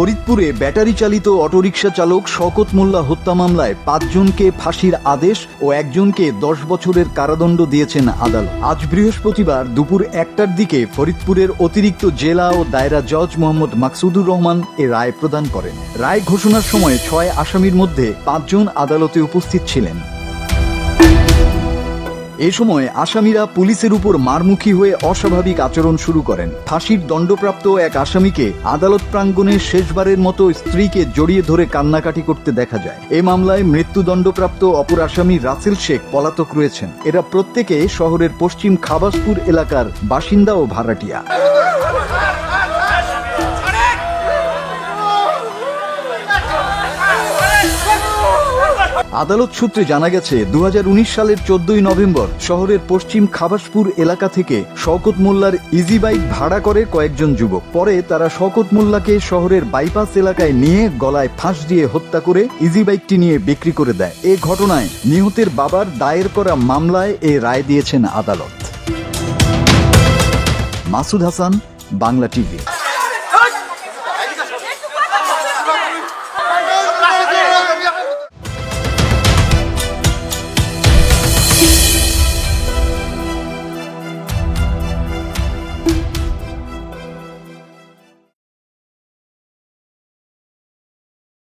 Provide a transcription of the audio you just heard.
ফরিদপুরে ব্যাটারি চালিত অটোরিকশা চালক শওকত মোল্লা হত্যা মামলায় ৫ জনকে ফাঁসির আদেশ ও একজনকে ১০ বছরের কারাদণ্ড দিয়েছেন আদালত। আজ বৃহস্পতিবার দুপুর ১টার দিকে ফরিদপুরের অতিরিক্ত জেলা ও দায়রা জজ মোহাম্মদ মাকসুদুর রহমান এ রায় প্রদান করেন। রায় ঘোষণার সময় ৬ আসামির মধ্যে ৫ জন আদালতে উপস্থিত ছিলেন। এ সময় আসামিরা পুলিশের উপর মারমুখী হয়ে অস্বাভাবিক আচরণ শুরু করেন। ফাঁসির দণ্ডপ্রাপ্ত এক আসামিকে আদালত প্রাঙ্গণে শেষবারের মতো স্ত্রীকে জড়িয়ে ধরে কান্নাকাটি করতে দেখা যায়। এ মামলায় মৃত্যুদণ্ডপ্রাপ্ত অপর আসামি রাসেল শেখ পলাতক রয়েছেন। এরা প্রত্যেকে শহরের পশ্চিম খাবাসপুর এলাকার বাসিন্দা ও ভাড়াটিয়া। আদালত সূত্রে জানা গেছে ২০১৯ সালের ১৪ই নভেম্বর শহরের পশ্চিম খাবাসপুর এলাকা থেকে শওকত মোল্লার ইজি বাইক ভাড়া করে কয়েকজন যুবক। পরে তারা শওকত মোল্লাকে শহরের বাইপাস এলাকায় নিয়ে গলায় ফাঁস দিয়ে হত্যা করে ইজি বাইকটি নিয়ে বিক্রি করে দেয়। এ ঘটনায় নিহতের বাবার দায়ের করা মামলায় এ রায় দিয়েছেন আদালত। মাসুদ হাসান, বাংলা টিভি।